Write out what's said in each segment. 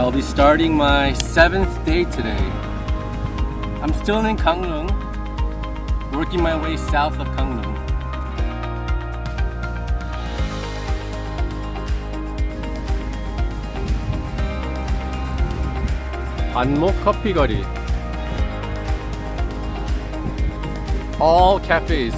I'll be starting my 7th day today. I'm still in Gangneung, working my way south of Gangneung. 안목 커피 거리. All cafes.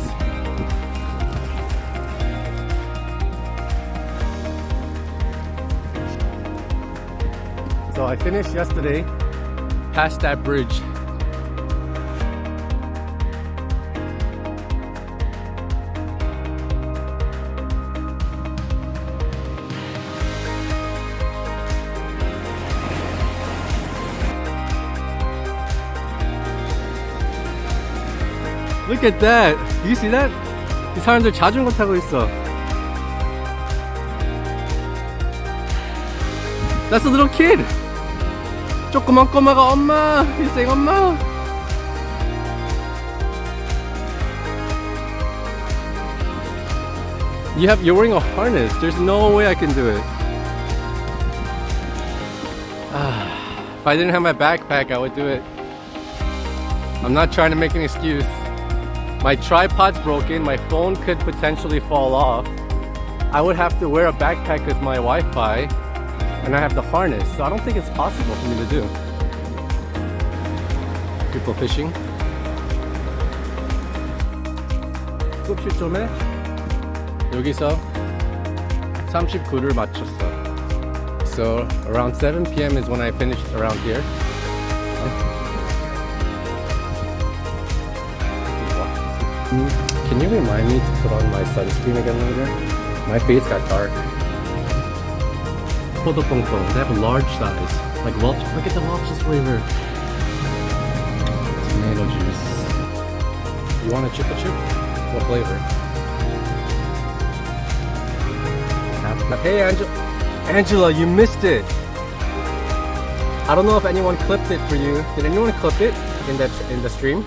So I finished yesterday past that bridge. Look at that! Do you see that? 이 사람들 자전거 타고 있어. That's a little kid! 조그만 꼬마가 엄마! He's saying 엄마! You're wearing a harness. There's no way I can do it. If I didn't have my backpack, I would do it. I'm not trying to make an excuse. My tripod's broken, my phone could potentially fall off. I would have to wear a backpack with my Wi-Fi, and I have the harness, so I don't think it's possible for me to do. People fishing. 급시점에 여기서 39를 맞췄어. So around 7 p.m. is when I finished around here. Can you remind me to put on my sunscreen again later? My face got dark. 포도뽕뽕. They have a large size. Like Welch. Look at the Welch's flavor. Tomato juice. You want a chip? What flavor? Hey Angela, you missed it. I don't know if anyone clipped it for you. Did anyone clip it in the stream?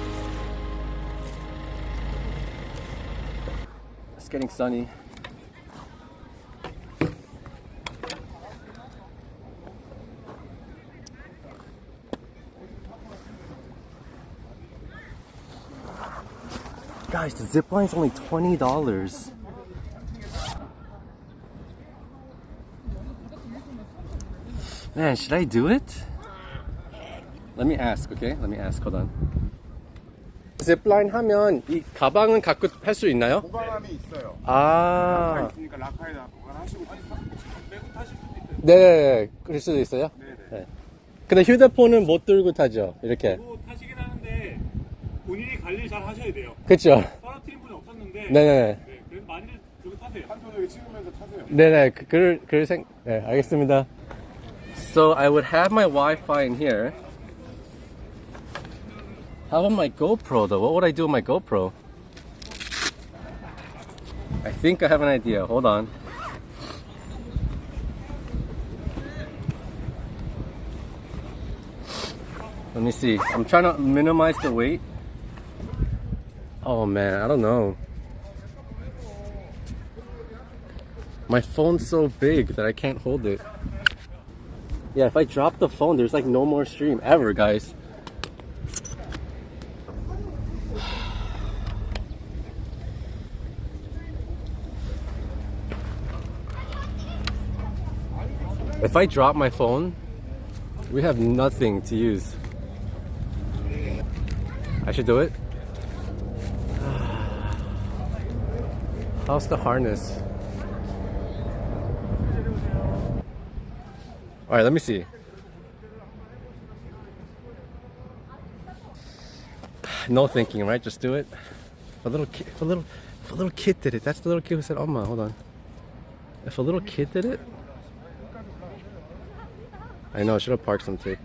It's getting sunny. Guys, the zip line's only $20. Man, should I do it? Let me ask, okay? Let me ask, hold on. zipline 하면 이 가방은 갖고 탈 수 있나요? 보관함이 있어요. 아. 라카 있으니까 라카에다 보관하시고 메고 타실 수도 있어요. 네, 그럴 수도 있어요? 네. 근데 휴대폰은 못 들고 타죠, 이렇게. 들고 타시긴 하는데 본인이 관리 잘 하셔야 돼요. 그쵸? 떨어뜨린 분이 없었는데. 네네. 네, 그래서 많이 들고 타세요. 한 손으로 찍으면서 타세요. 네네, 네, 알겠습니다. So I would have my Wi-Fi in here. How about my GoPro though? What would I do with my GoPro? I think I have an idea. Hold on. Let me see. I'm trying to minimize the weight. Oh man, I don't know. My phone's so big that I can't hold it. Yeah, if I drop the phone, there's like no more stream ever, guys. If I drop my phone, we have nothing to use. I should do it. How's the harness? Alright, let me see. No thinking, right? Just do it. If a little kid did it. That's the little kid who said, "Oma, hold on." If a little kid did it, I know I should have parked some tape.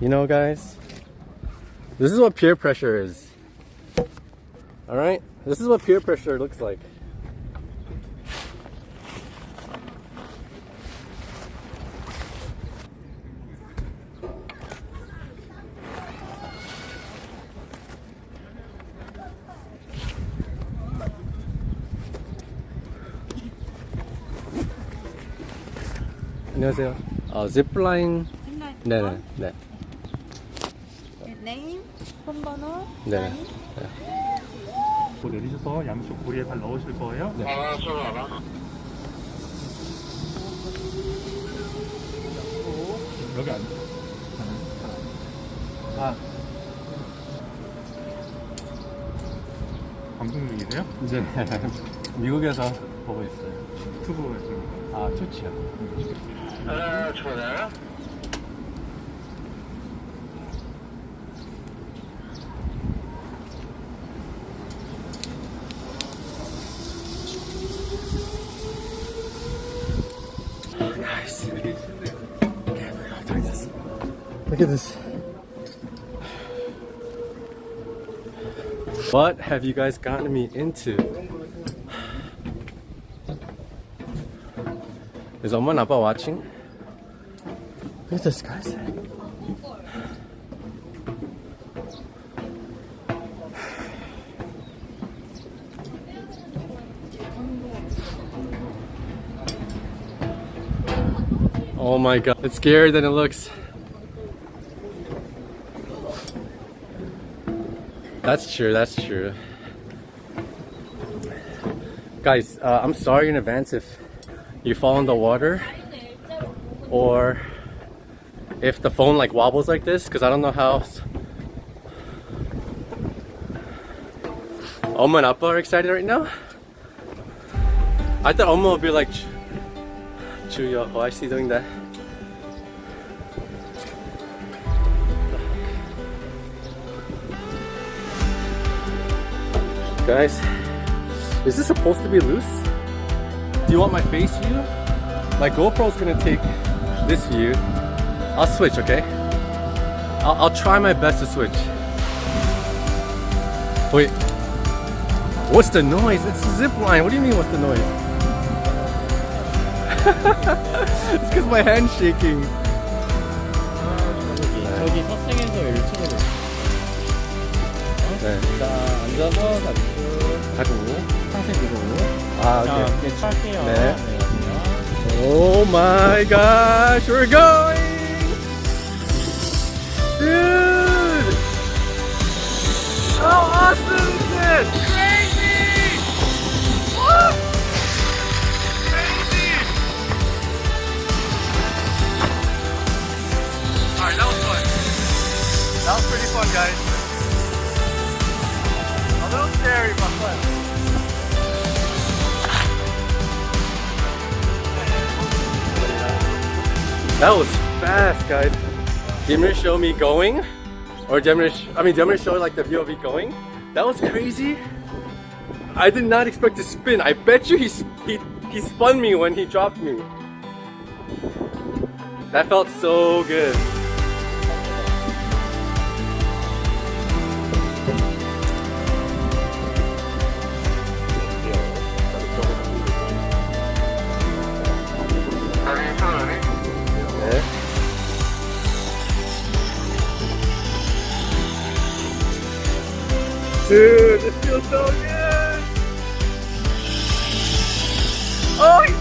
You know, guys, this is what peer pressure is. All right, this is what peer pressure looks like. 안녕하세요. zipline. 짚라인 네네. 네. 네임, 폰번호, 네네. 사인. 내리셔서 양쪽 고리에 발 넣으실 거예요. 네. 여기 앉아. 아, 방송 중이세요? 이제 미국에서 보고 있어요. 유튜브에서. 아, 좋지요. 좋아요. Nice. Look at this. What have you guys gotten me into? Is Oma and Appa watching? Look at this, guys. Oh my god, it's scarier than it looks. That's true, that's true. Guys, I'm sorry in advance if you fall in the water or if the phone like wobbles like this, because I don't know how. Oma and Appa are excited right now. I thought Oma would be like, Chuyo, why is he doing that? Guys, is this supposed to be loose? Do you want my face view? My GoPro's gonna take this view. I'll switch, okay? I'll try my best to switch. Wait, what's the noise? It's a zip line. What do you mean, what's the noise? It's because my hand's shaking. 저기 서생에서 1층으로 네. 자 앉아서 자 쭉 하고. 상세 위로 아, 자 오케이. 이렇게 찰게요. 네. 맞아요. Oh my gosh, we're going! Dude! How awesome is this? Crazy! What? Crazy! Alright, that was fun. That was pretty fun, guys. A little scary, but fun. That was fast, guys. Do you want me to show me going? Or do you want me to show like the view of me going? That was crazy. I did not expect to spin. I bet you he spun me when he dropped me. That felt so good. 네. Dude, this feels so good! Oh, he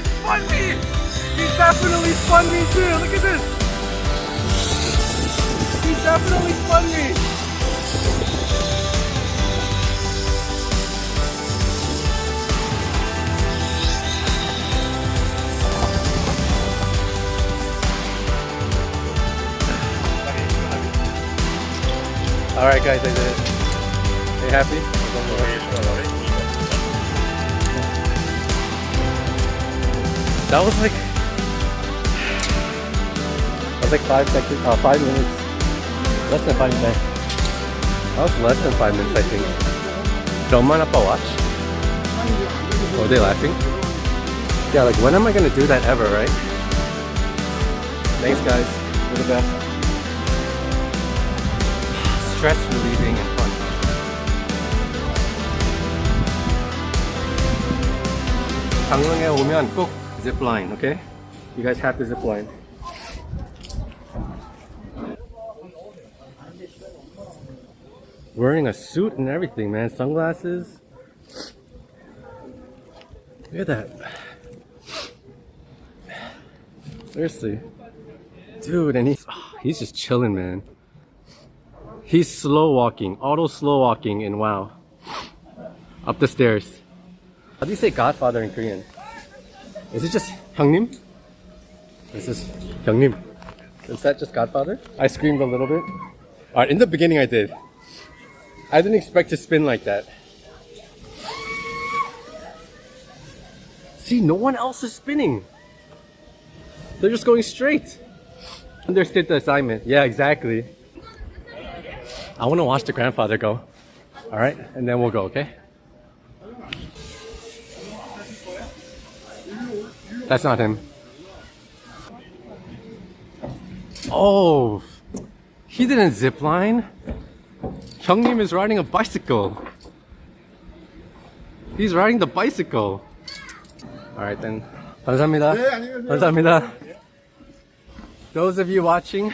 spun me! He definitely spun me too! Look at this! He definitely spun me! Alright guys, I did it. Are you happy? That was like 5 seconds, 5 minutes. Less than 5 minutes. That was less than 5 minutes, I think. Did Oma and Appa watch? Oh, are they laughing? Yeah, like when am I gonna do that ever, right? Thanks guys, you're the best. Stress relieving and fun. 강릉에 오면 꼭 zipline, okay? You guys have to zipline. Wearing a suit and everything, man. Sunglasses. Look at that. Seriously. Dude, and he's just chilling, man. He's slow walking, auto slow walking, and wow. Up the stairs. How do you say Godfather in Korean? Is it just 형님? Is this 형님? Is that just Godfather? I screamed a little bit. Alright, in the beginning I did. I didn't expect to spin like that. See, no one else is spinning. They're just going straight. Understood the assignment. Yeah, exactly. I want to watch the grandfather go. Alright, and then we'll go, okay? That's not him. Oh, he didn't zip line. 형님 is riding a bicycle. He's riding the bicycle. Alright then. 감사합니다. 감사합니다. Those of you watching,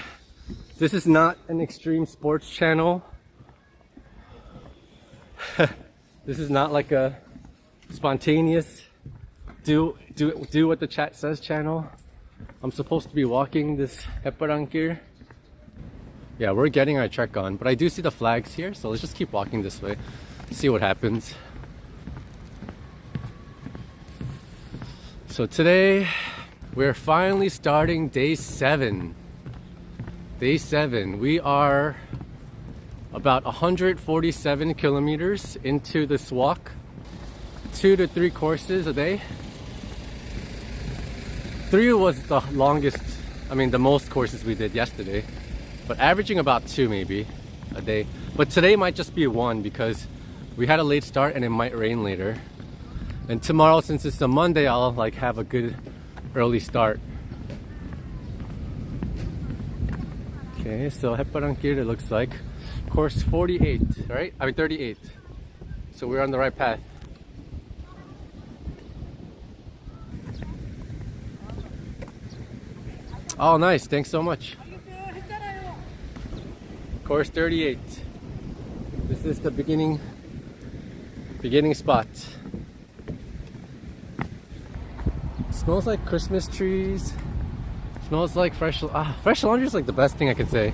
this is not an extreme sports channel. This is not like a spontaneous do what the chat says channel. I'm supposed to be walking this Haeparang-gil. Yeah, we're getting our trek on, but I do see the flags here, so let's just keep walking this way. See what happens. So today, we're finally starting day 7. Day 7. We are about 147 kilometers into this walk. 2 to 3 courses a day. 3 was the longest, the most courses we did yesterday. But averaging about 2 maybe a day. But today might just be 1 because we had a late start and it might rain later. And tomorrow, since it's a Monday, I'll have a good early start. Okay, so Haeparang-gil, it looks like. Course 48, right? 38. So we're on the right path. Oh, nice. Thanks so much. Course 38. This is the beginning spot. Smells like Christmas trees. Smells like fresh laundry is like the best thing I could say.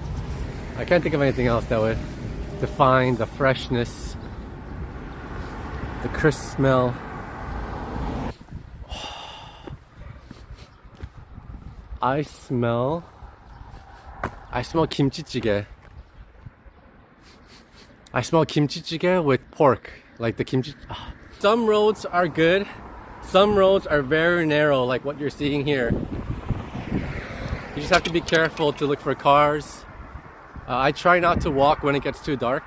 I can't think of anything else that would define the freshness, the crisp smell. I smell kimchi-jjigae. I smell kimchi-jjigae with pork, like the kimchi. Some roads are good. Some roads are very narrow, like what you're seeing here. You just have to be careful to look for cars. I try not to walk when it gets too dark.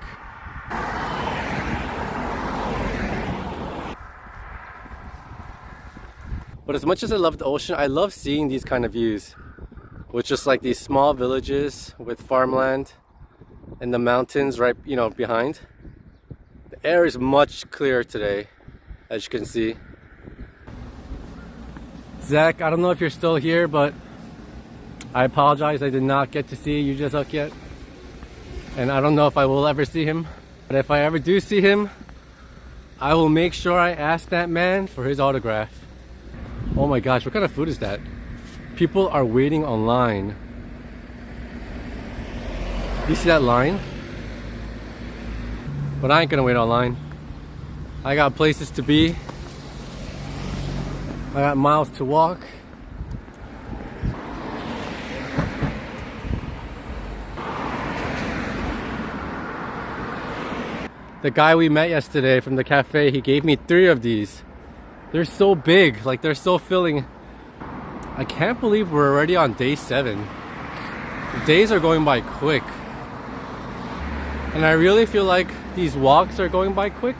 But as much as I love the ocean, I love seeing these kind of views. With just like these small villages with farmland and the mountains right, behind. The air is much clearer today, as you can see. Zach, I don't know if you're still here, but I apologize. I did not get to see Yuja yet. And I don't know if I will ever see him. But if I ever do see him, I will make sure I ask that man for his autograph. Oh my gosh, what kind of food is that? People are waiting online. You see that line? But I ain't gonna wait online. I got places to be. I got miles to walk. The guy we met yesterday from the cafe, he gave me 3 of these. They're so big, like they're so filling. I can't believe we're already on day 7. The days are going by quick. And I really feel like these walks are going by quick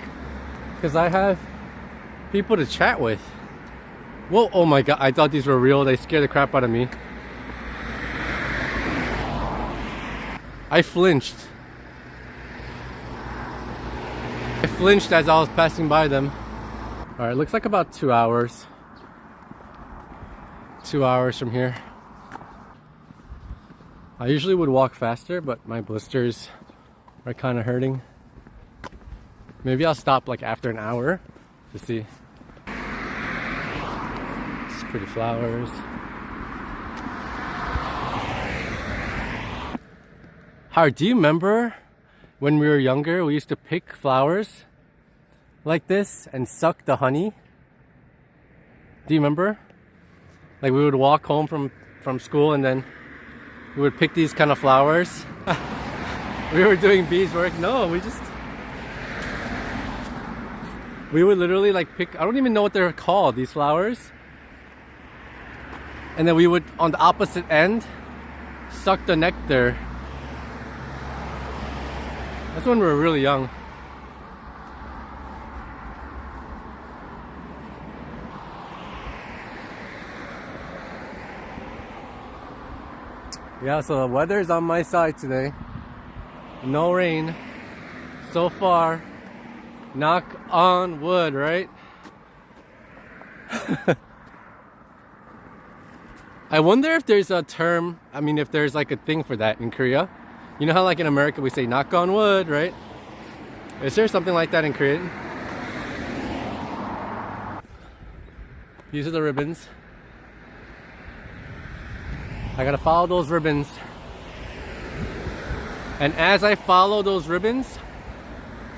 because I have people to chat with. Whoa, oh my god, I thought these were real. They scared the crap out of me. I flinched. I flinched as I was passing by them. Alright, looks like about 2 hours. 2 hours from here. I usually would walk faster, but my blisters are kind of hurting. Maybe I'll stop like after an hour to see. It's pretty flowers. Howard, do you remember when we were younger, we used to pick flowers like this and suck the honey? Do you remember? Like we would walk home from school and then we would pick these kind of flowers. We were doing beeswork. No, we would literally like pick, I don't even know what they're called, these flowers. And then we would, on the opposite end, suck the nectar. That's when we were really young. Yeah, so the weather's on my side today. No rain so far. Knock on wood, right? I wonder if there's a term, I mean if there's like a thing for that in Korea. You know how like in America we say knock on wood, right? Is there something like that in Korean? These are the ribbons. I gotta follow those ribbons. And as I follow those ribbons,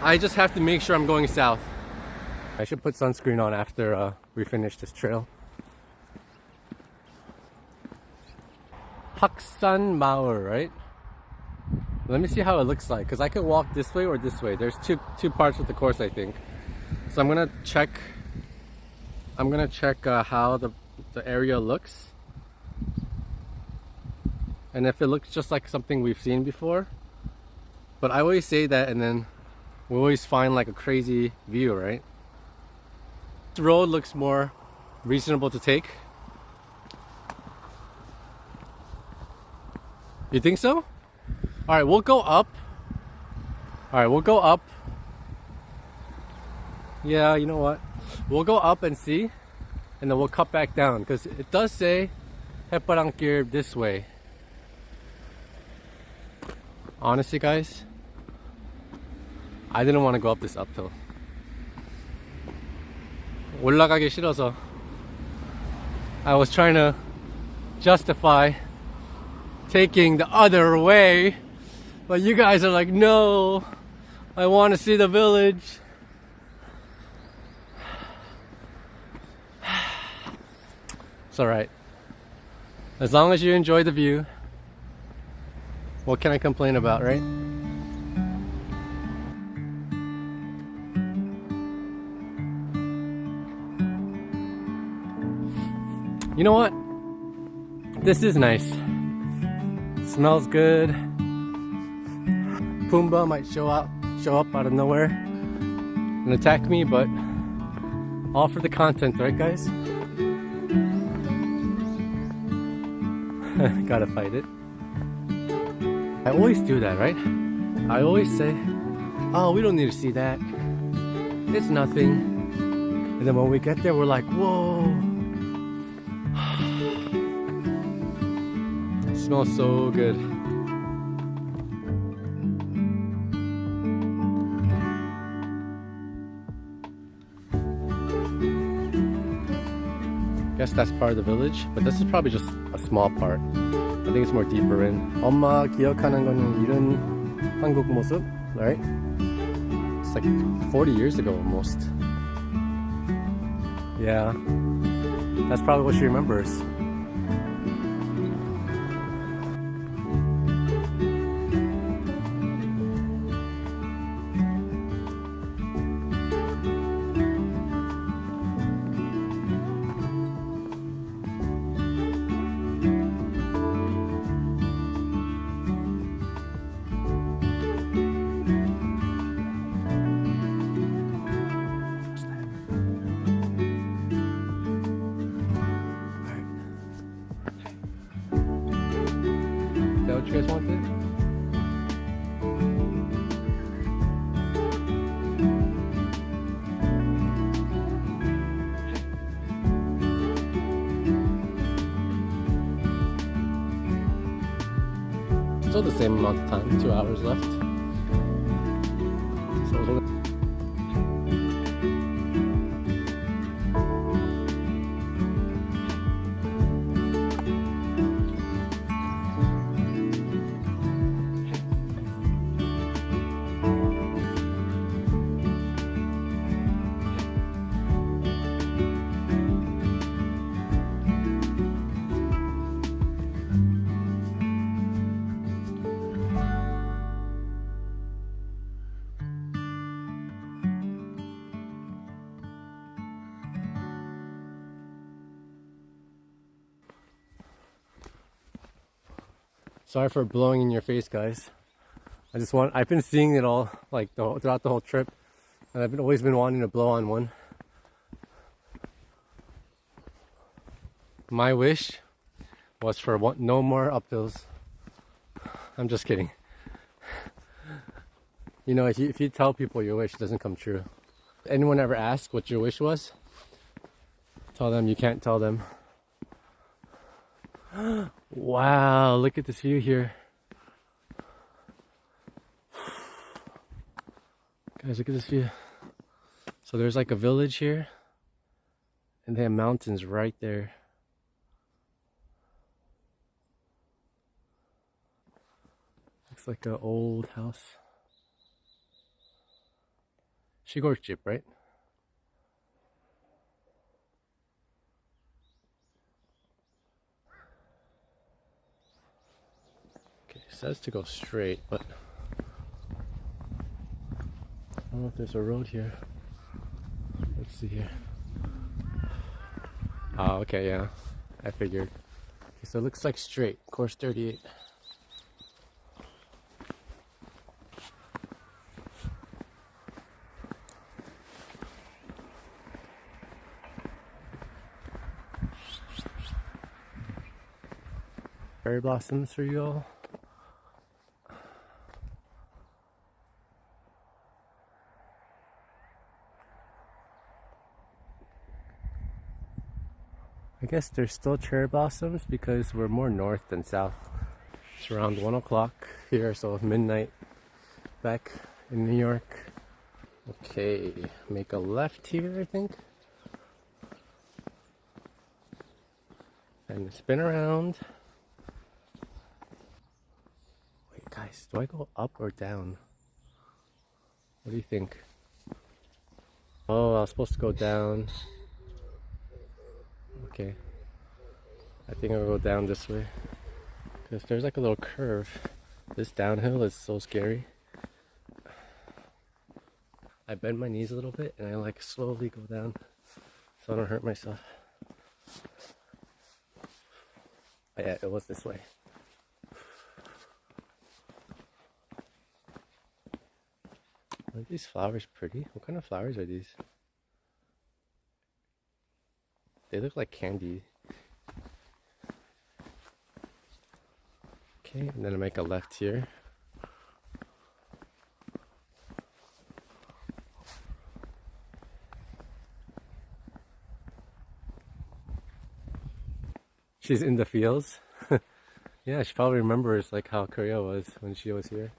I just have to make sure I'm going south. I should put sunscreen on after we finish this trail. Haksan Maul, right? Let me see how it looks like, because I could walk this way or this way. There's two parts of the course, I think. So I'm gonna check how the area looks. And if it looks just like something we've seen before. But I always say that and then we always find like a crazy view, right? The road looks more reasonable to take. You think so? Alright, we'll go up. Yeah, you know what? We'll go up and see. And then we'll cut back down. Because it does say Haeparang-gil this way. Honestly, guys, I didn't want to go up this uphill. 올라가기 싫어서 I was trying to justify taking the other way, but you guys are like, no, I want to see the village. It's alright. As long as you enjoy the view, what can I complain about, right? You know what? This is nice. Smells good. Pumbaa might show up out of nowhere and attack me, but all for the content, right, guys? Gotta fight it. I always do that, right? I always say, oh, we don't need to see that. It's nothing. And then when we get there, we're like, whoa. It smells so good. Guess that's part of the village, but this is probably just a small part. I think it's more deeper in. 엄마 기억하는 거는 이런 한국 모습, right? It's like 40 years ago almost. Yeah, that's probably what she remembers. Is that what you guys wanted? Still the same amount of time, 2 hours left. So Sorry for blowing in your face, guys. I've been seeing it all like throughout the whole trip, and I've always been wanting to blow on one. My wish was for no more uphills. I'm just kidding. You know, if you tell people your wish, it doesn't come true. Anyone ever ask what your wish was? Tell them you can't tell them. Wow, look at this view here. Guys, look at this view. So there's like a village here, and they have mountains right there. Looks like an old house. 시골집, right? Okay, it says to go straight, but I don't know if there's a road here. Let's see here. Oh, okay, yeah. I figured. Okay, so it looks like straight. Course 38. Berry blossoms for you all. I guess there's still cherry blossoms because we're more north than south. It's around 1 o'clock here, so midnight back in New York. Okay, make a left here, I think. And spin around. Wait, guys, do I go up or down? What do you think? Oh, I was supposed to go down. Okay, I think I'll go down this way because there's like a little curve. This downhill is so scary. I bend my knees a little bit and I like slowly go down so I don't hurt myself. Oh, yeah, it was this way. Are these flowers pretty? What kind of flowers are these? They look like candy. Okay, and then I make a left here. She's in the fields. Yeah, she probably remembers like how Korea was when she was here.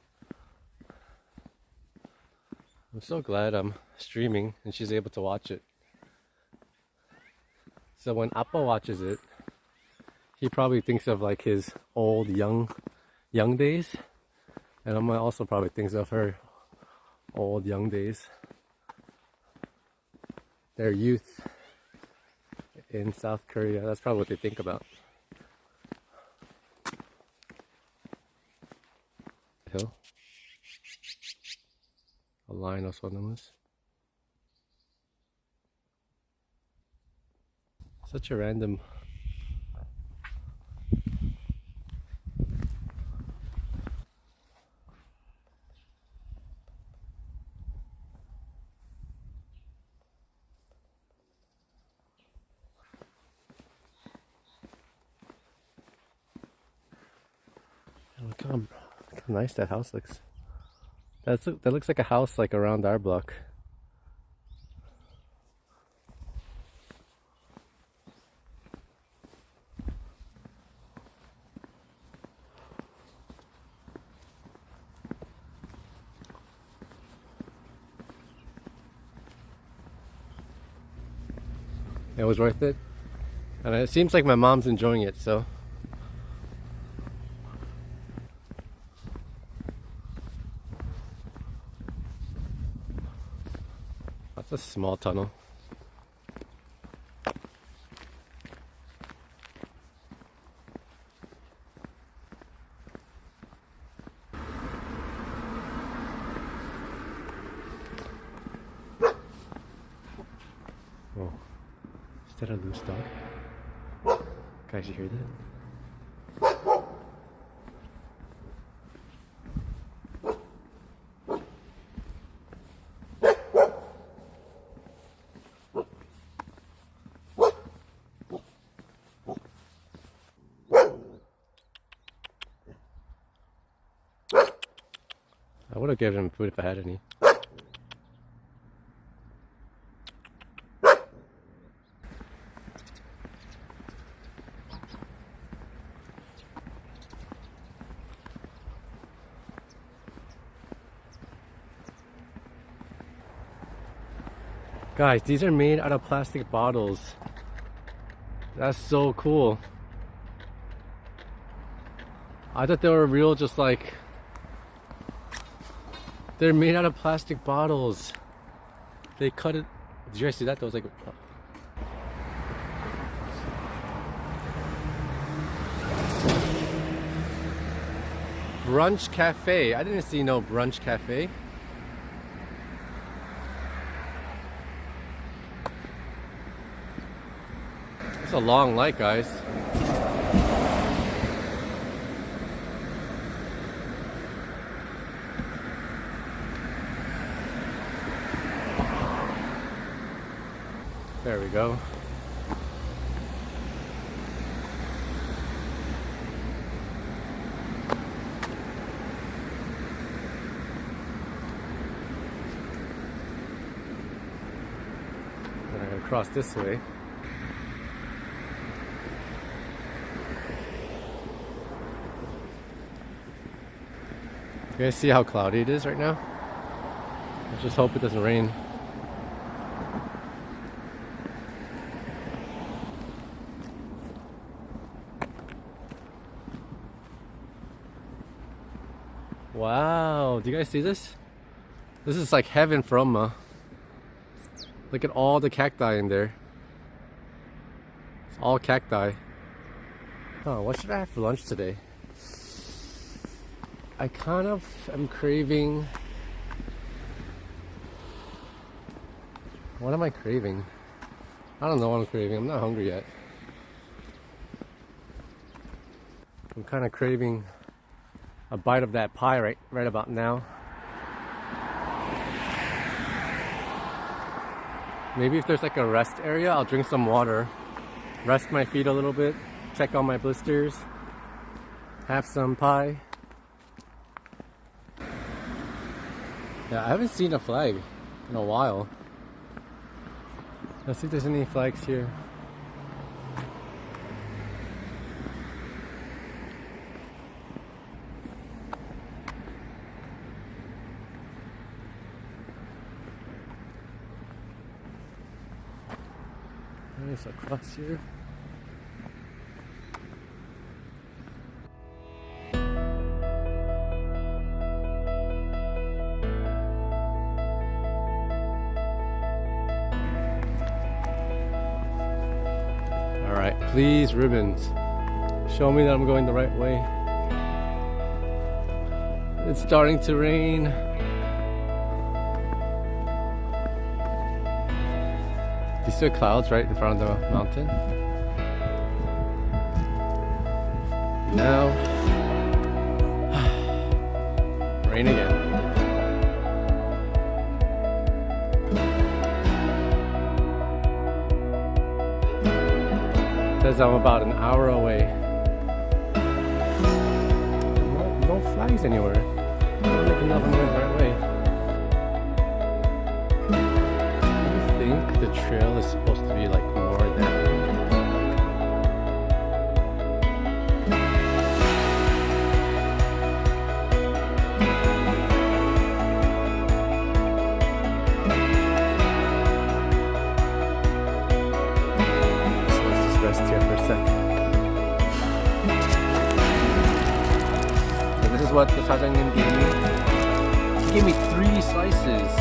I'm so glad I'm streaming and she's able to watch it. So when Appa watches it, he probably thinks of like his old young days, and Amma also probably thinks of her old young days, their youth in South Korea. That's probably what they think about. Hill. A line of Sonamus. Such a random. Look how nice that house looks. That looks like a house like around our block. It was worth it, and it seems like my mom's enjoying it, so that's a small tunnel. Oh. Is that a loose dog? Guys, you hear that? I would have given him food if I had any. Guys, these are made out of plastic bottles. That's so cool. I thought they were real, just like... They're made out of plastic bottles. They cut it... Did you guys see that? That was like... Brunch cafe. I didn't see no brunch cafe. It's a long light, guys. There we go. Then I'm gonna cross this way. You guys see how cloudy it is right now? Let's just hope it doesn't rain. Wow, do you guys see this? This is like heaven for Umma. Look at all the cacti in there. It's all cacti. Oh, what should I have for lunch today? I kind of am craving... What am I craving? I don't know what I'm craving. I'm not hungry yet. I'm kind of craving a bite of that pie right about now. Maybe if there's like a rest area, I'll drink some water, rest my feet a little bit, check on my blisters, have some pie. Yeah, I haven't seen a flag in a while. Let's see if there's any flags here. There's a cross here. Alright, please, ribbons. Show me that I'm going the right way. It's starting to rain. Do you see the clouds right in front of the mountain? Now, rain again. Says I'm about an hour away. No flags anywhere. I don't think enough I'm going the right way. The trail is supposed to be like more than so let's just rest here for a second. And this is what the 사장님 gave me. He gave me 3 slices.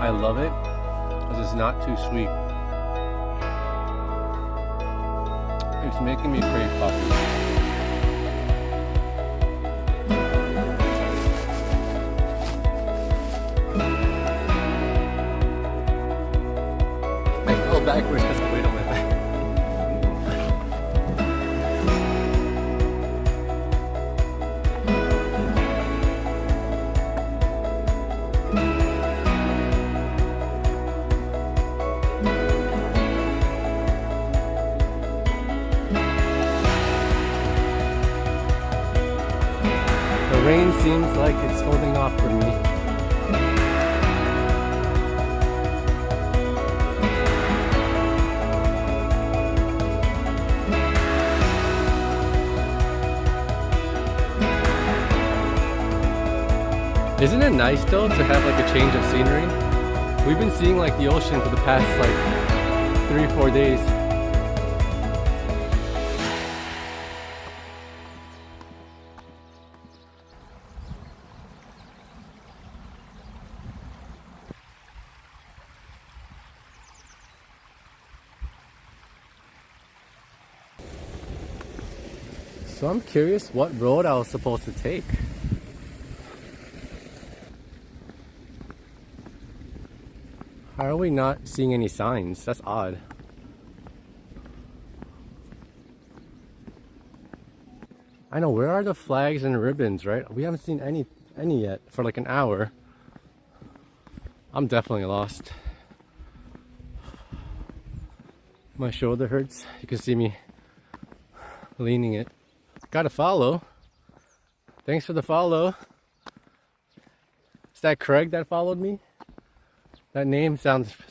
I love it because it's not too sweet. It's making me crave coffee. I fell backwards because of weight on my back. seems like it's holding off for me. Isn't it nice though to have like a change of scenery? We've been seeing like the ocean for the past like 3-4 days. So I'm curious what road I was supposed to take. How are we not seeing any signs? That's odd. I know, where are the flags and ribbons, right? We haven't seen any yet for like an hour. I'm definitely lost. My shoulder hurts. You can see me leaning it. Got a follow. Thanks for the follow. Is that Craig that followed me? That name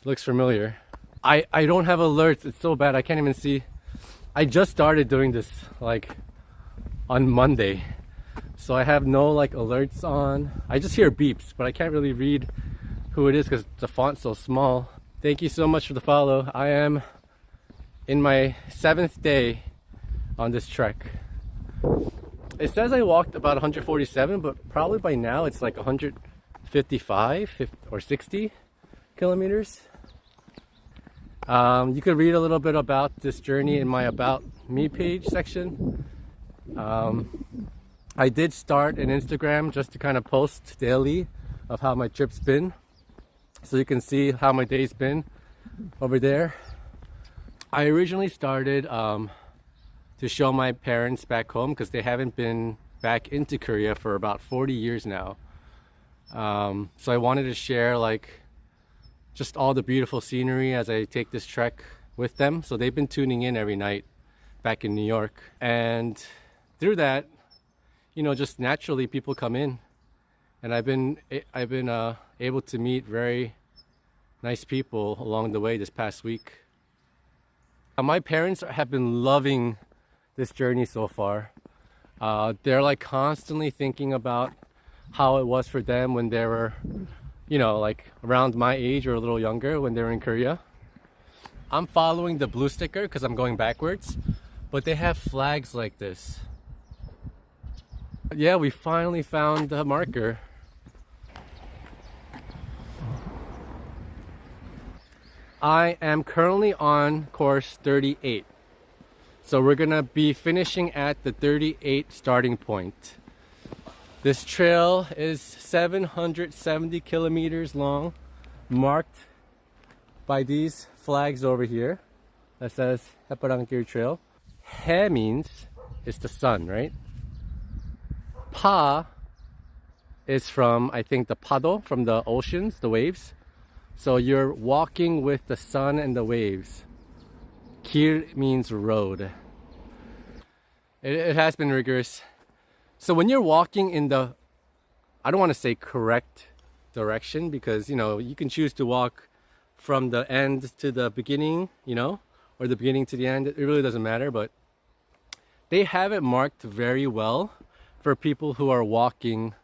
looks familiar. I don't have alerts. It's so bad. I can't even see. I just started doing this like on Monday. So I have no like alerts on. I just hear beeps, but I can't really read who it is because the font's so small. Thank you so much for the follow. I am in my 7th day on this trek. It says I walked about 147, but probably by now it's like 155 or 60 kilometers. You could read a little bit about this journey in my About Me page section. I did start an Instagram just to kind of post daily of how my trip's been, so you can see how my day's been over there. I originally started to show my parents back home because they haven't been back into Korea for about 40 years now. So I wanted to share like just all the beautiful scenery as I take this trek with them. So they've been tuning in every night back in New York. And through that, you know, just naturally people come in. And I've been able to meet very nice people along the way this past week. My parents have been loving this journey so far. They're like constantly thinking about how it was for them when they were, you know, like around my age or a little younger when they were in Korea. I'm following the blue sticker because I'm going backwards, but they have flags like this. Yeah, we finally found the marker. I am currently on course 38. So we're gonna be finishing at the 38 starting point. This trail is 770 kilometers long, marked by these flags over here that says Haeparang-gil trail. He means it's the sun, right? Pa is from, I think, the pado, from the oceans, the waves. So you're walking with the sun and the waves. Gil means road. It has been rigorous. So when you're walking in the, I don't want to say correct direction, because, you know, you can choose to walk from the end to the beginning, you know, or the beginning to the end. It really doesn't matter, but they have it marked very well for people who are walking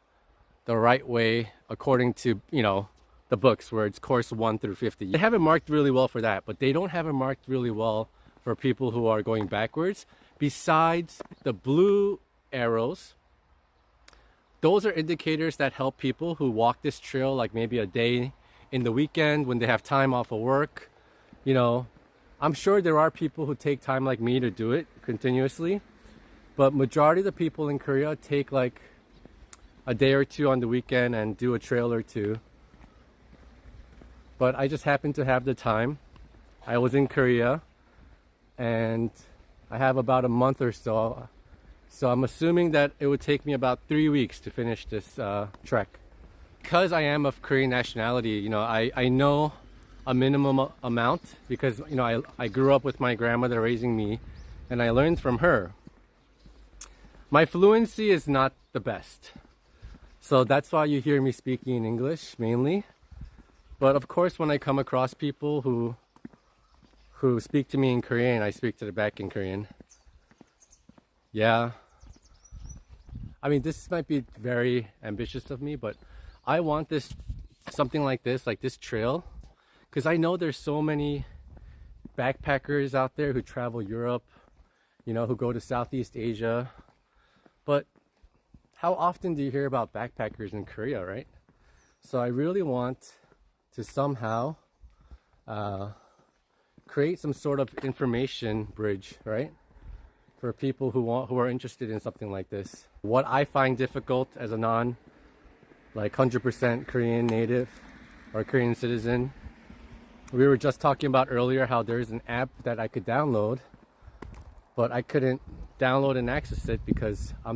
the right way according to, you know, the books where it's course 1 through 50. They have it marked really well for that, but they don't have it marked really well for people who are going backwards. Besides the blue arrows, those are indicators that help people who walk this trail like maybe a day in the weekend when they have time off of work. You know, I'm sure there are people who take time like me to do it continuously, but majority of the people in Korea take like a day or two on the weekend and do a trail or two. But I just happened to have the time. I was in Korea and I have about a month or so. So I'm assuming that it would take me about 3 weeks to finish this trek. Because I am of Korean nationality, you know, I know a minimum amount because, you know, I grew up with my grandmother raising me and I learned from her. My fluency is not the best. So that's why you hear me speaking in English mainly. But of course, when I come across people who speak to me in Korean, I speak to them back in Korean. Yeah. I mean, this might be very ambitious of me, but I want something like this trail, because I know there's so many backpackers out there who travel Europe, who go to Southeast Asia. But how often do you hear about backpackers in Korea, right? So I really want to somehow create some sort of information bridge, right? For people who are interested in something like this. What I find difficult as a 100% Korean native or Korean citizen. We were just talking about earlier how there's an app that I could download, but I couldn't download and access it because I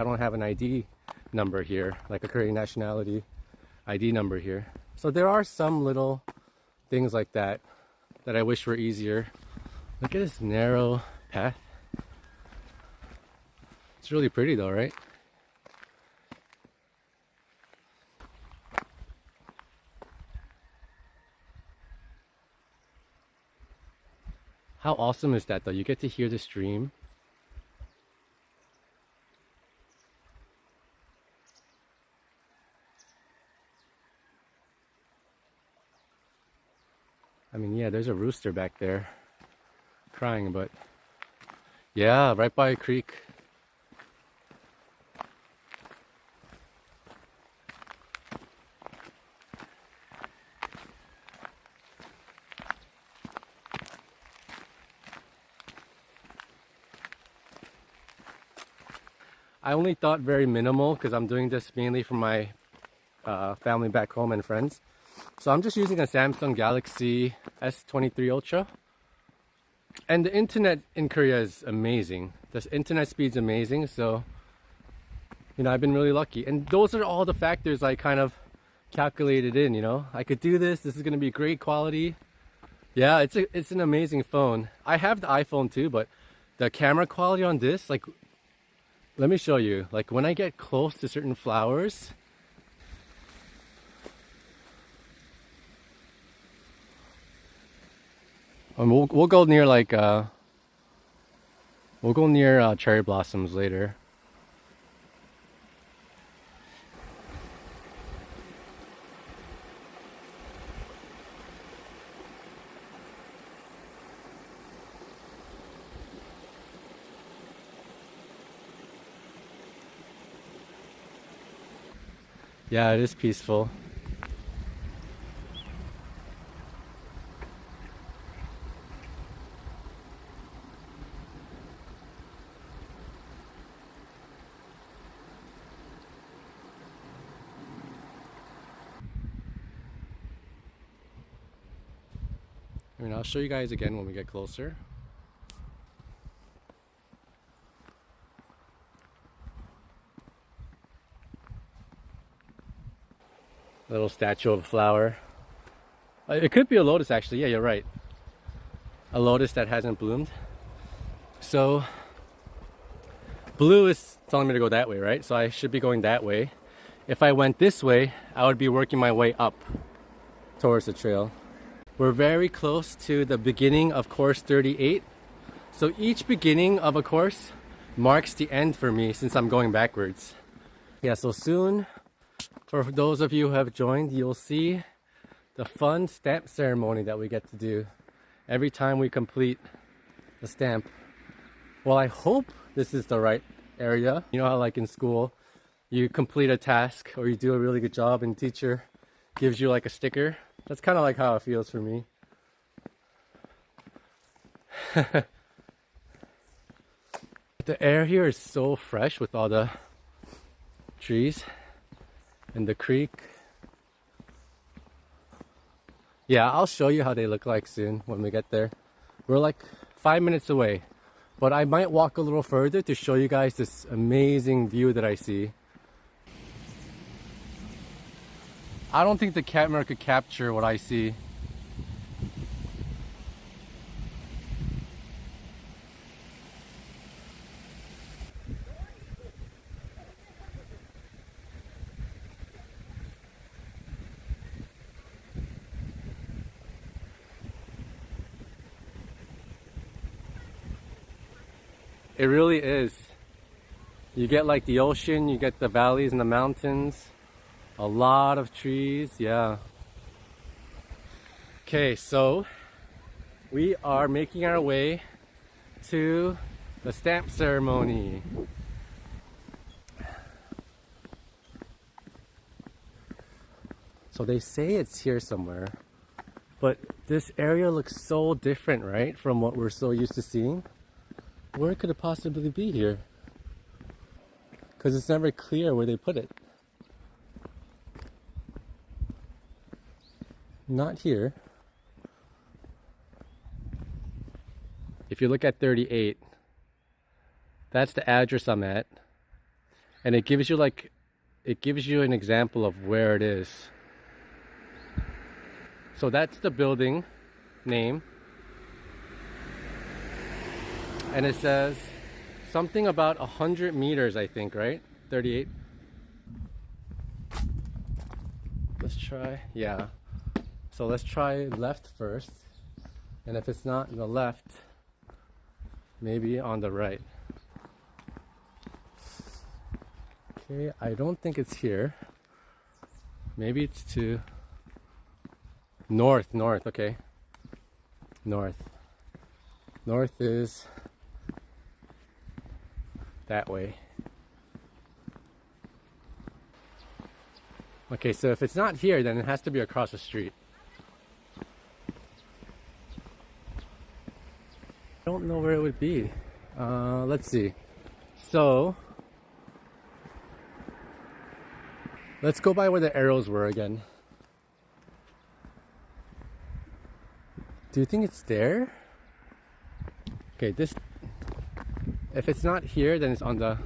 don't have an ID number here, like a Korean nationality ID number here. So there are some little things like that I wish were easier. Look at this narrow path. It's really pretty though, right? How awesome is that though? You get to hear the stream. I mean, yeah, there's a rooster back there crying, but yeah, right by a creek. I only thought very minimal because I'm doing this mainly for my family back home and friends. So I'm just using a Samsung Galaxy S23 Ultra. And the internet in Korea is amazing. The internet speed's amazing, so I've been really lucky. And those are all the factors I kind of calculated in, I could do this is going to be great quality. Yeah, it's an amazing phone. I have the iPhone too, but the camera quality on this, let me show you. When I get close to certain flowers, we'll go near cherry blossoms later. Yeah, it is peaceful. I mean, I'll show you guys again when we get closer. Little statue of a flower. It could be a lotus actually. Yeah, you're right. A lotus that hasn't bloomed. So blue is telling me to go that way, right? So I should be going that way. If I went this way, I would be working my way up towards the trail. We're very close to the beginning of course 38. So each beginning of a course marks the end for me since I'm going backwards. Yeah, so soon, for those of you who have joined, you'll see the fun stamp ceremony that we get to do every time we complete the stamp. Well, I hope this is the right area. You know how in school, you complete a task or you do a really good job and teacher gives you a sticker? That's kind of how it feels for me. The air here is so fresh with all the trees and the creek. Yeah, I'll show you how they look like soon when we get there. We're 5 minutes away, but I might walk a little further to show you guys this amazing view that I see. I don't think the camera could capture what I see. It really is. You get like the ocean, you get the valleys and the mountains. A lot of trees, yeah. Okay, so we are making our way to the stamp ceremony. So they say it's here somewhere, but this area looks so different, right, from what we're so used to seeing. Where could it possibly be here? Because it's never clear where they put it. Not here. If you look at 38, that's the address I'm at, and it gives you an example of where it is. So that's the building name, and it says something about 100 meters, I think, right? 38. Let's try, yeah. So let's try left first, and if it's not on the left, maybe on the right. Okay, I don't think it's here. Maybe it's to north, okay. North is that way. Okay, so if it's not here, then it has to be across the street. I don't know where it would be. Let's see. So let's go by where the arrows were again. Do you think it's there? Okay, this, if it's not here, then it's on the,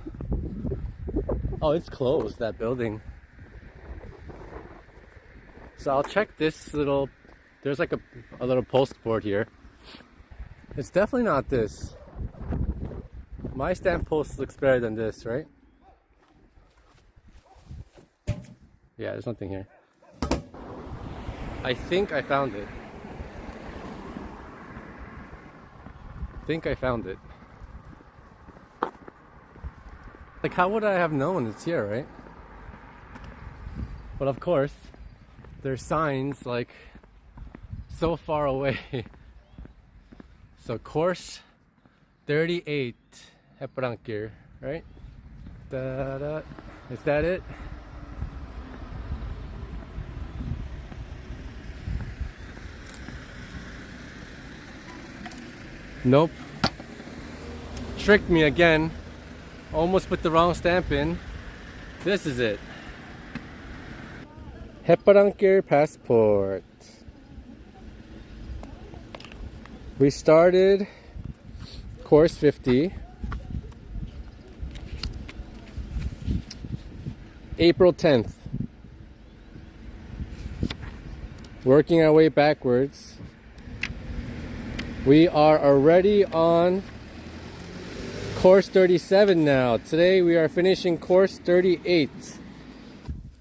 oh, it's closed, that building. So I'll check this little, there's like a little post board here. It's definitely not this. My stamp post looks better than this, right? Yeah, there's nothing here. I think I found it. Like, how would I have known it's here, right? But of course, there's signs like so far away. So course 38, Haeparang-gil, right? Da-da. Is that it? Nope. Tricked me again. Almost put the wrong stamp in. This is it. Haeparang-gil passport. We started course 50 April 10th. Working our way backwards. We are already on course 37 now. Today we are finishing course 38.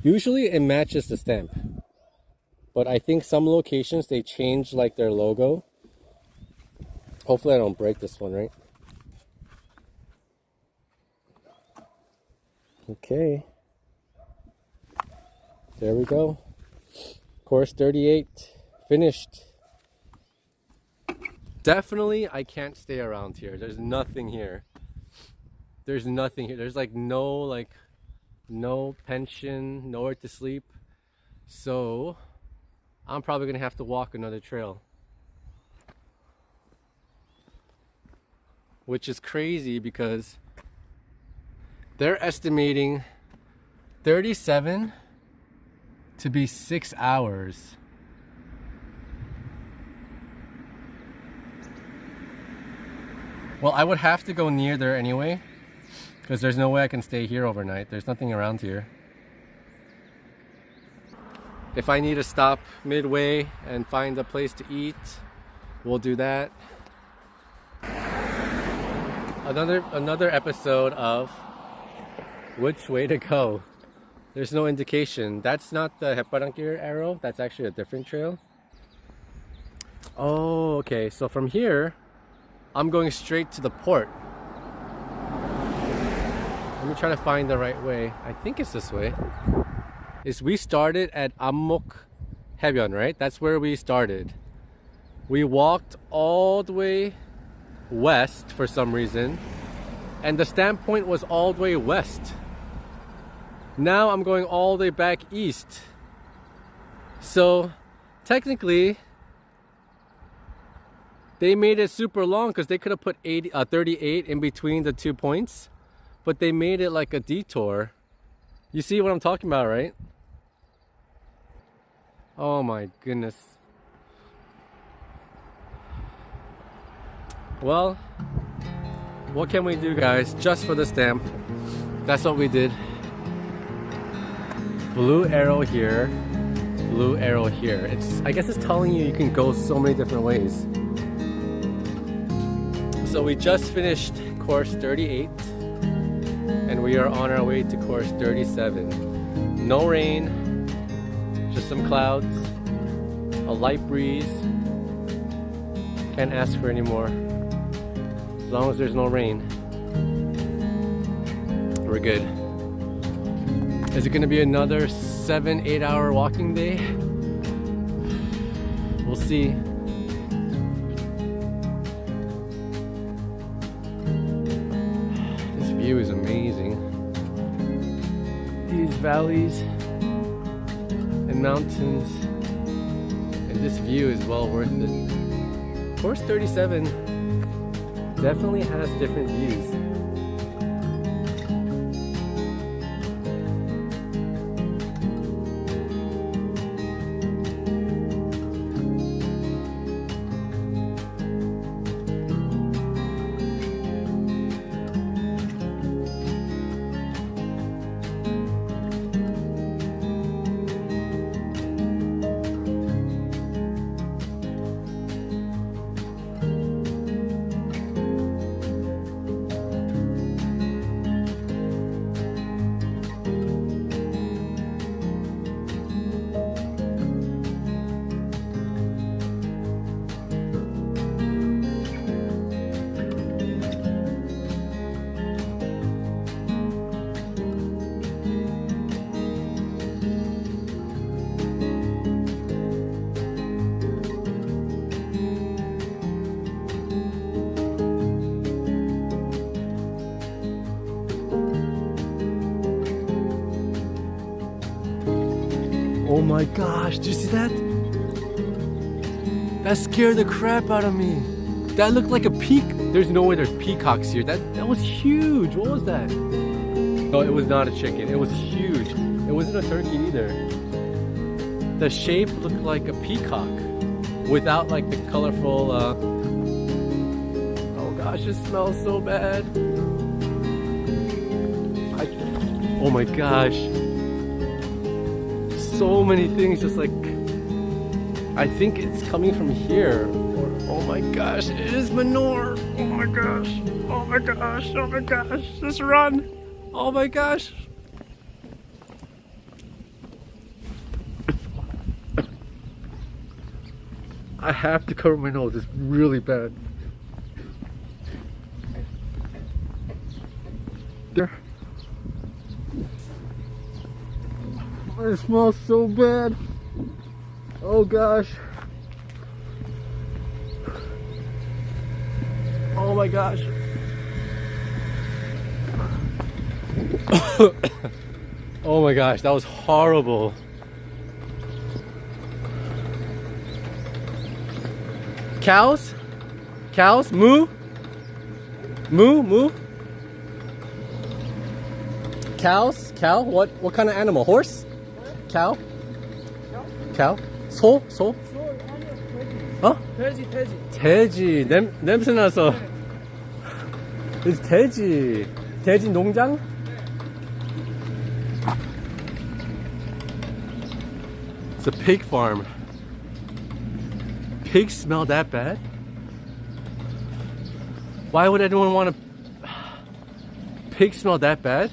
Usually it matches the stamp, but I think some locations they change like their logo. Hopefully I don't break this one, right? Okay. There we go. Course 38 finished. Definitely I can't stay around here. There's nothing here. There's nothing here. There's no pension, nowhere to sleep. So I'm probably gonna have to walk another trail. Which is crazy because they're estimating 37 to be 6 hours. Well, I would have to go near there anyway, because there's no way I can stay here overnight. There's nothing around here. If I need to stop midway and find a place to eat, we'll do that. Another episode of which way to go. There's no indication. That's not the Haeparang-gil arrow. That's actually a different trail. Oh, okay. So from here, I'm going straight to the port. me try to find the right way. I think it's this way. We started at Haeparang, right? That's where we started. We walked all the way west for some reason, and the stamp point was all the way west. Now I'm going all the way back east. So technically they made it super long because they could have put 38 in between the 2 points, but they made it like a detour. You see what I'm talking about, right? Oh my goodness. Well, what can we do, guys? Just for the stamp. That's what we did. Blue arrow here, blue arrow here. I guess it's telling you can go so many different ways. So we just finished course 38 and we are on our way to course 37. No rain, just some clouds, a light breeze. Can't ask for any more. As long as there's no rain, we're good. Is it gonna be another 7-8 hour walking day? We'll see. This view is amazing. These valleys and mountains, and this view is well worth it. Course 37 definitely has different views. Oh my gosh, did you see that? That scared the crap out of me. That looked like a peak. There's no way there's peacocks here. That was huge. What was that? No, it was not a chicken. It was huge. It wasn't a turkey either. The shape looked like a peacock without like the colorful oh gosh, it smells so bad. Oh my gosh. So many things, just like, I think it's coming from here. Or, oh my gosh, it is manure. Oh my gosh, oh my gosh, oh my gosh, just run. Oh my gosh. I have to cover my nose, it's really bad. There. It smells so bad. Oh gosh. Oh my gosh. Oh my gosh, that was horrible. Cows? Cows? Moo? Moo? Moo? Cows? Cow? What kind of animal? Horse? Cow? Cow? 소? 소? 어? 돼지. 돼지. 냄새 나서. It's 돼지. 돼지 농장? It's a pig farm. Pigs smell that bad? Why would anyone want to... Pigs smell that bad?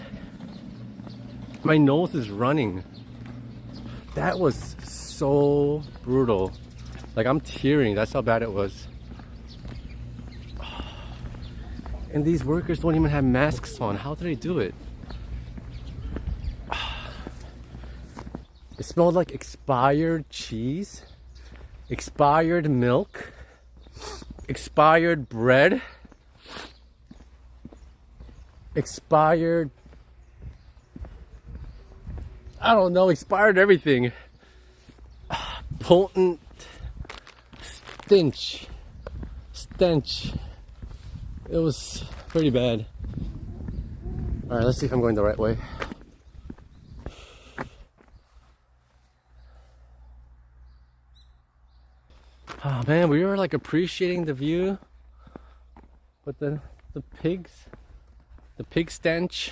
My nose is running. That was so brutal. Like, I'm tearing. That's how bad it was. And these workers don't even have masks on. How do they do it? smelled like expired cheese, expired milk, expired bread, expired, I don't know, expired everything. Potent stench. It was pretty bad. Alright, let's see if I'm going the right way. Oh man, we were like appreciating the view, but the pig stench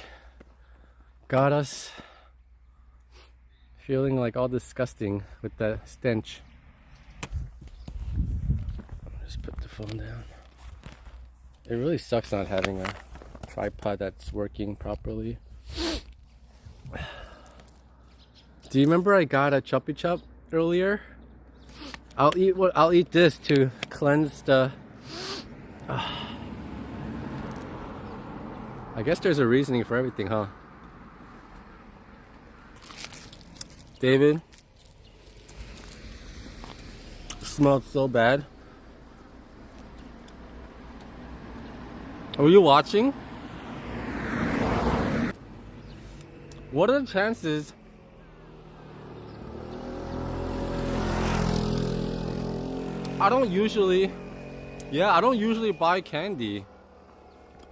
got us feeling like all disgusting with the stench. Just put the phone down. It really sucks not having a tripod that's working properly. Do you remember I got a Chuppy Chup earlier? I'll eat this to cleanse the. I guess there's a reasoning for everything, huh? David, it smelled so bad. Are you watching? What are the chances I don't usually buy candy,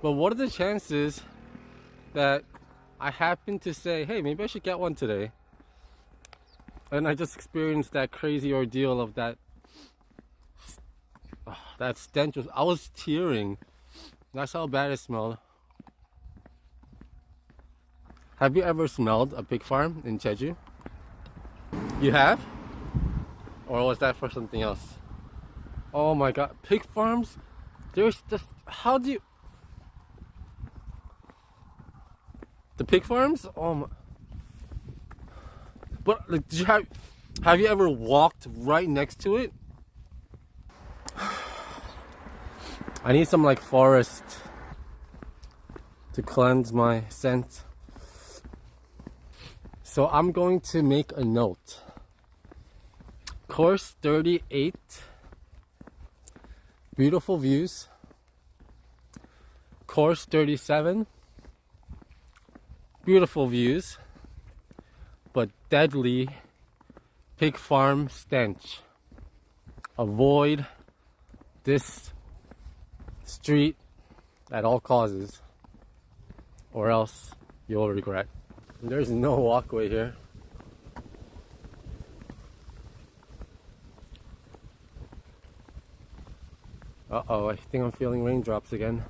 but what are the chances that I happen to say, hey, maybe I should get one today, and I just experienced that crazy ordeal of that stench. I was tearing. That's how bad it smelled. Have you ever smelled a pig farm in Jeju? You have? Or was that for something else? Oh my god, pig farms? There's just, how do you... The pig farms? Oh my... But like, have you ever walked right next to it? I need some like forest to cleanse my scent. So I'm going to make a note. Course 38. Beautiful views. Course 37. Beautiful views, but deadly pig farm stench. Avoid this street at all causes, or else you'll regret. There's no walkway here. Uh-oh, I think I'm feeling raindrops again.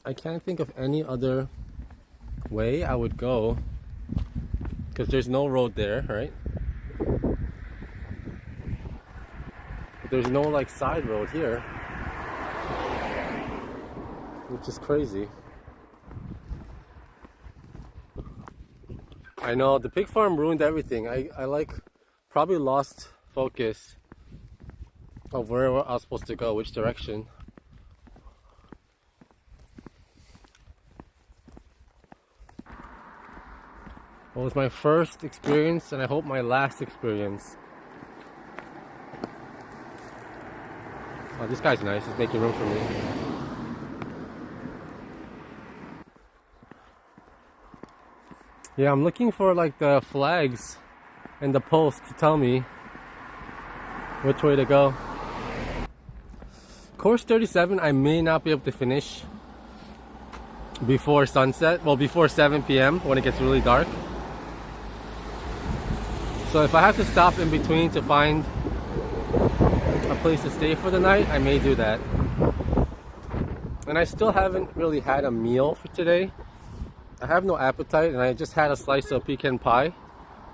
I can't think of any other way I would go, because there's no road there, right? But there's no like side road here, which is crazy. I know, the pig farm ruined everything. I like probably lost focus of where I was supposed to go, which direction. It was my first experience, and I hope my last experience. Oh, this guy's nice. He's making room for me. Yeah, I'm looking for like the flags and the post to tell me which way to go. Course 37, I may not be able to finish before sunset. Well, before 7 p.m. when it gets really dark. So if I have to stop in between to find a place to stay for the night, I may do that. And I still haven't really had a meal for today. I have no appetite, and I just had a slice of pecan pie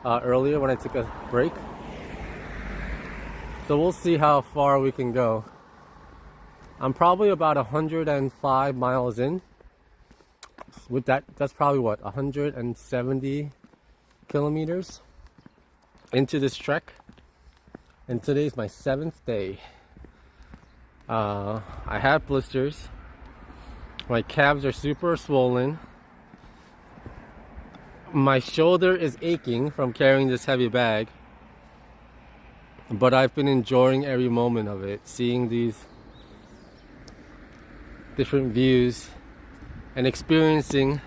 earlier when I took a break. So we'll see how far we can go. I'm probably about 105 miles in. With that, that's probably what, 170 kilometers into this trek. And today's my 7th day. I have blisters. My calves are super swollen. My shoulder is aching from carrying this heavy bag, but I've been enjoying every moment of it, seeing these different views and experiencing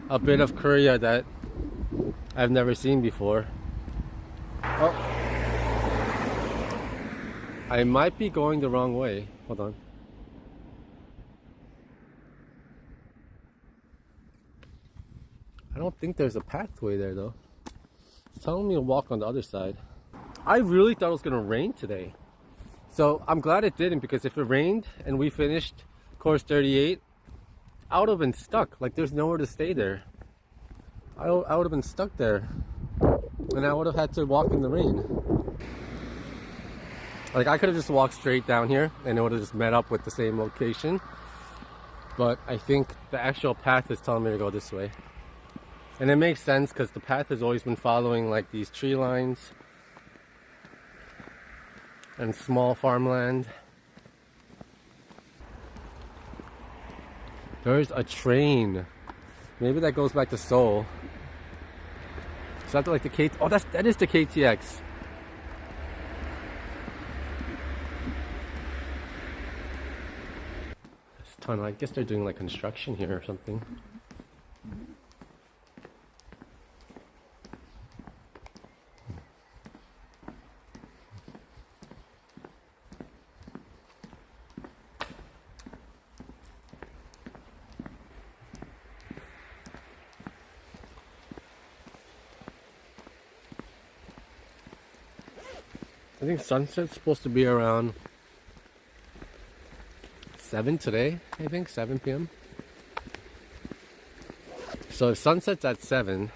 a bit of Korea that I've never seen before. Oh, I might be going the wrong way. Hold on. I don't think there's a pathway there though. It's telling me to walk on the other side. I really thought it was gonna rain today. So I'm glad it didn't, because if it rained and we finished course 38, I would have been stuck. Like, there's nowhere to stay there. I would have been stuck there. And I would have had to walk in the rain. Like, I could have just walked straight down here and it would have just met up with the same location. But I think the actual path is telling me to go this way. And it makes sense because the path has always been following like these tree lines and small farmland. There's a train. Maybe that goes back to Seoul. Is that like the KT? Oh, that is the KTX. This tunnel. I guess they're doing like construction here or something. I think sunset's supposed to be around 7 today, I think, 7 p.m. So if sunset's at 7,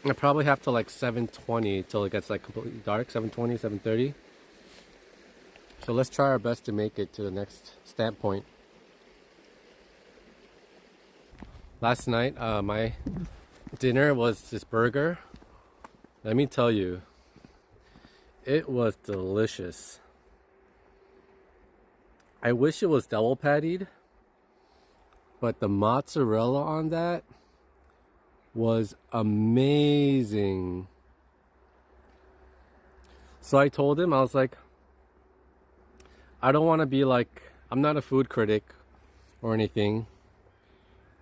I probably have to like 7:20 till it gets like completely dark, 7:20, 7:30. So let's try our best to make it to the next stamp point. Last night, my dinner was this burger. Let me tell you, it was delicious. I wish it was double pattied, but the mozzarella on that was amazing. So I told him, I was like, I don't want to be like, I'm not a food critic or anything,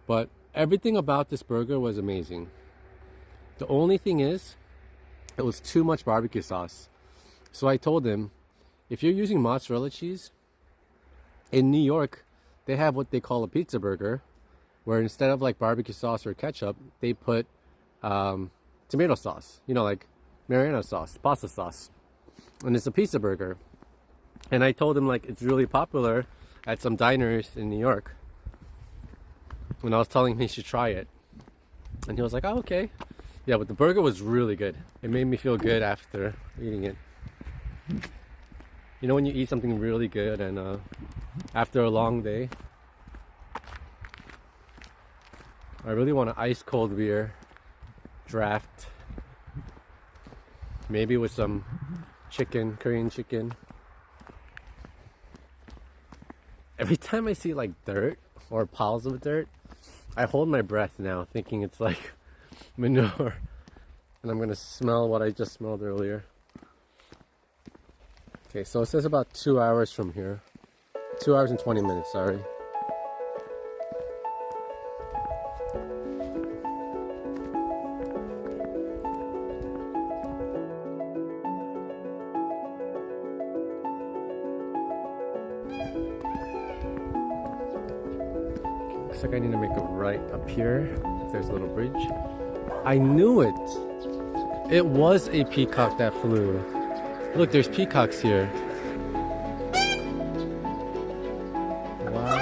but everything about this burger was amazing. The only thing is, it was too much barbecue sauce. So I told him, if you're using mozzarella cheese, in New York, they have what they call a pizza burger, where instead of like barbecue sauce or ketchup, they put tomato sauce, you know, like marinara sauce, pasta sauce. And it's a pizza burger. And I told him like it's really popular at some diners in New York. And I was telling him he should try it. And he was like, oh, okay. Yeah, but the burger was really good. It made me feel good after eating it. You know when you eat something really good and after a long day, I really want an ice cold beer draft, maybe with some chicken, Korean chicken. Every time I see like dirt or piles of dirt, I hold my breath now, thinking it's like manure, and I'm gonna smell what I just smelled earlier. Okay, so it says about 2 hours from here. 2 hours and 20 minutes, sorry. Looks like I need to make a right up here. There's a little bridge. I knew it! It was a peacock that flew. Look, there's peacocks here. Wow.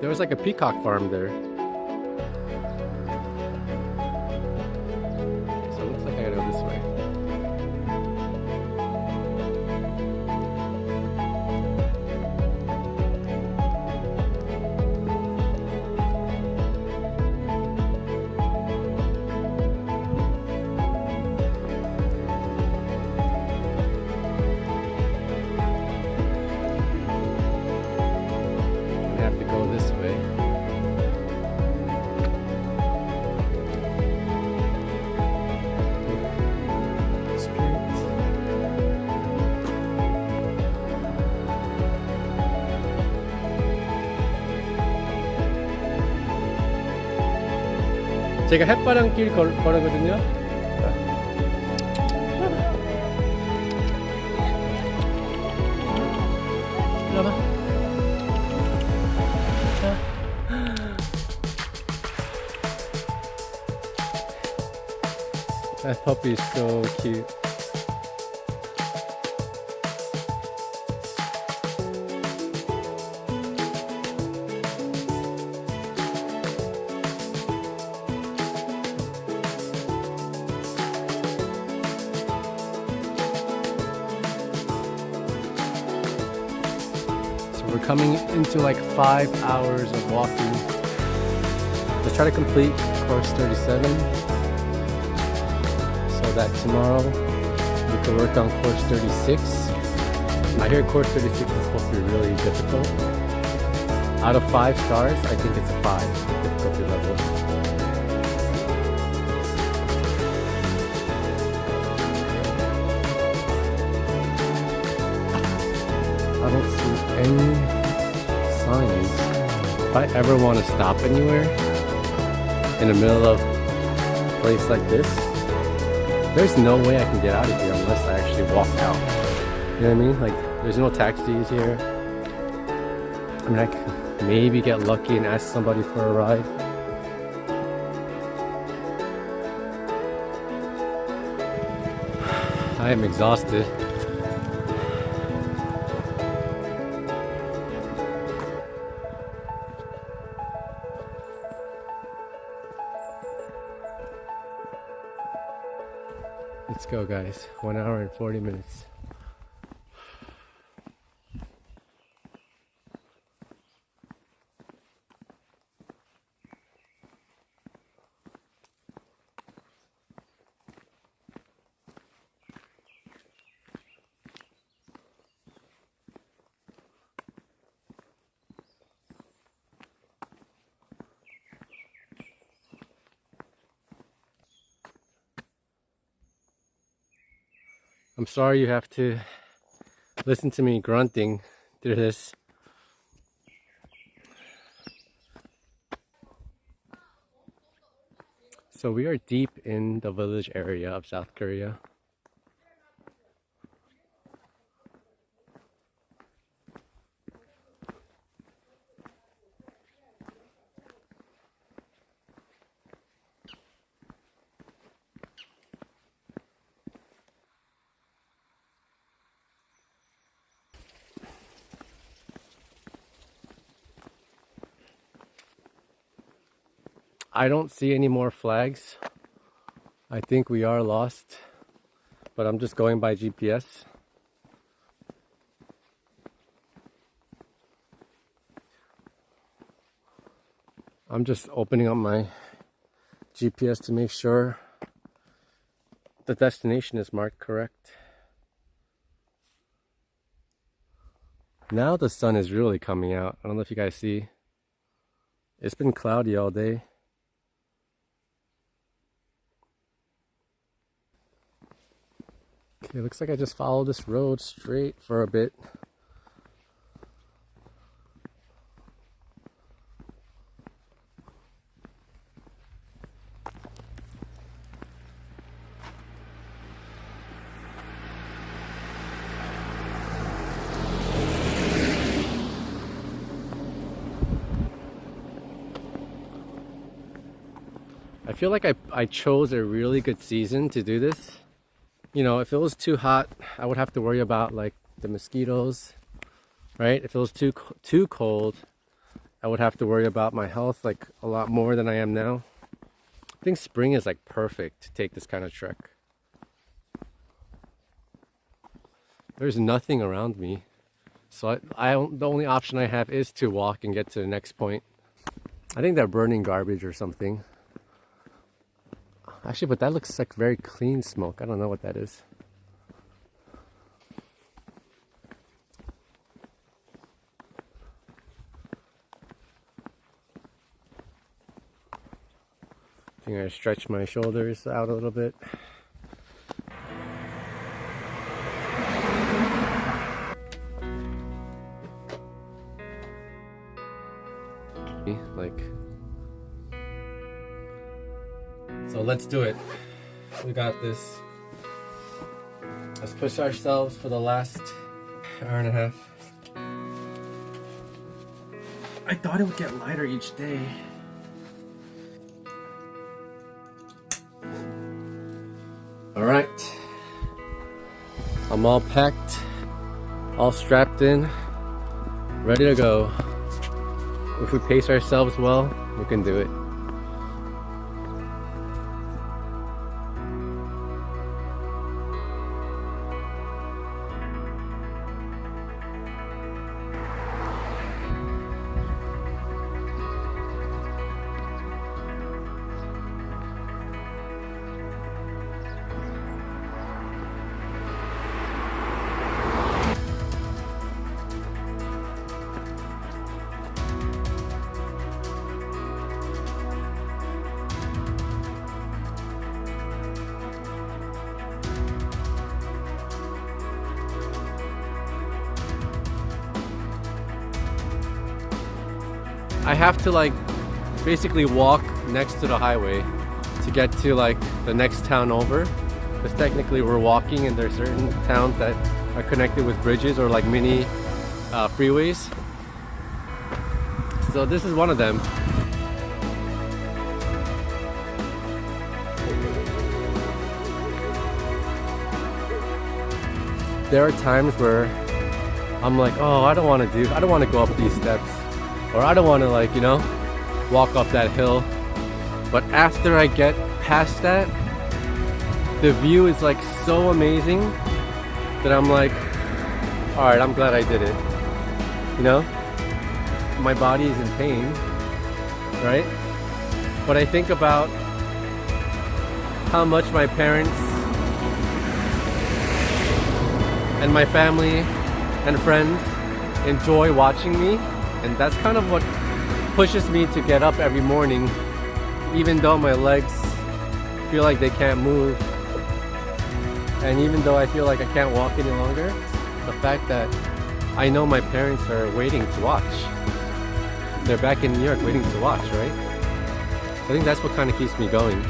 There was like a peacock farm there. So it looks like I gotta go this way. 제가 해파랑길 걸어거든요. 일로 와봐. That puppy is so cute. We're coming into like 5 hours of walking. Let's try to complete course 37 so that tomorrow we can work on course 36. I hear course 36 is supposed to be really difficult. Out of 5 stars, I think it's a 5 difficulty level. I don't see any signs. If I ever want to stop anywhere in the middle of a place like this, there's no way I can get out of here unless I actually walk out. You know what I mean? Like, there's no taxis here. I mean, I could maybe get lucky and ask somebody for a ride. I am exhausted. Let's go, guys. 1 hour and 40 minutes. I'm sorry you have to listen to me grunting through this. So we are deep in the village area of South Korea. I don't see any more flags. I think we are lost, but I'm just going by GPS. I'm just opening up my GPS to make sure the destination is marked correct. Now the sun is really coming out. I don't know if you guys see. It's been cloudy all day. Okay, looks like I just followed this road straight for a bit. I feel like I chose a really good season to do this. You know, if it was too hot, I would have to worry about like the mosquitoes, right? If it was too cold, I would have to worry about my health like a lot more than I am now. I think spring is like perfect to take this kind of trek. There's nothing around me, so the only option I have is to walk and get to the next point. I think they're burning garbage or something. Actually, but that looks like very clean smoke. I don't know what that is. I think I stretch my shoulders out a little bit. Like, So let's do it. We got this. Let's push ourselves for the last hour and a half. I thought it would get lighter each day. All right. I'm all packed, all strapped in, ready to go. If we pace ourselves well, we can do it. I have to like basically walk next to the highway to get to like the next town over, because technically we're walking and there's certain towns that are connected with bridges or like mini freeways. So this is one of them. There are times where I'm like, oh, I don't want to go up these steps. Or I don't want to, like, you know, walk up that hill. But after I get past that, the view is like so amazing that I'm like, alright, I'm glad I did it. You know? My body is in pain, right? But I think about how much my parents and my family and friends enjoy watching me. And that's kind of what pushes me to get up every morning, even though my legs feel like they can't move. And even though I feel like I can't walk any longer, the fact that I know my parents are waiting to watch. They're back in New York waiting to watch, right? I think that's what kind of keeps me going.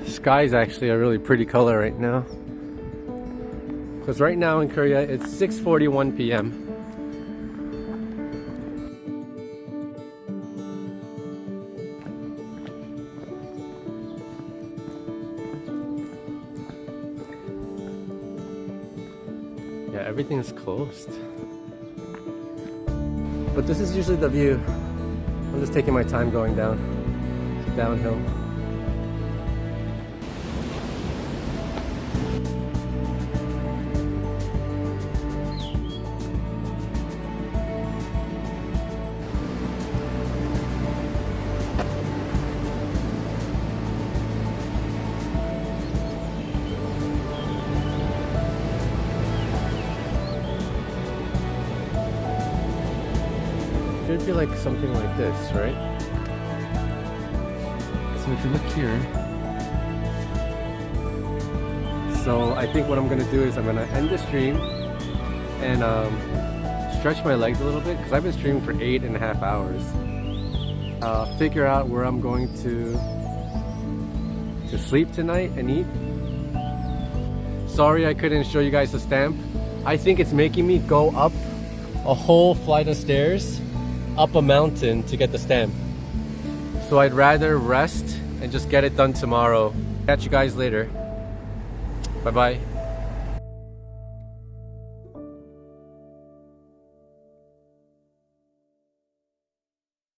Sky is actually a really pretty color right now, because right now in Korea it's 6:41 p.m. Yeah, everything's closed, but this is usually the view. I'm just taking my time going downhill. It should be like something like this, right? So if you look here, so I think what I'm gonna do is I'm gonna end the stream and stretch my legs a little bit, because I've been streaming for 8.5 hours. Figure out where I'm going to sleep tonight and eat. Sorry I couldn't show you guys the stamp. I think it's making me go up a whole flight of stairs up a mountain to get the stamp. So I'd rather rest and just get it done tomorrow. Catch you guys later. Bye bye.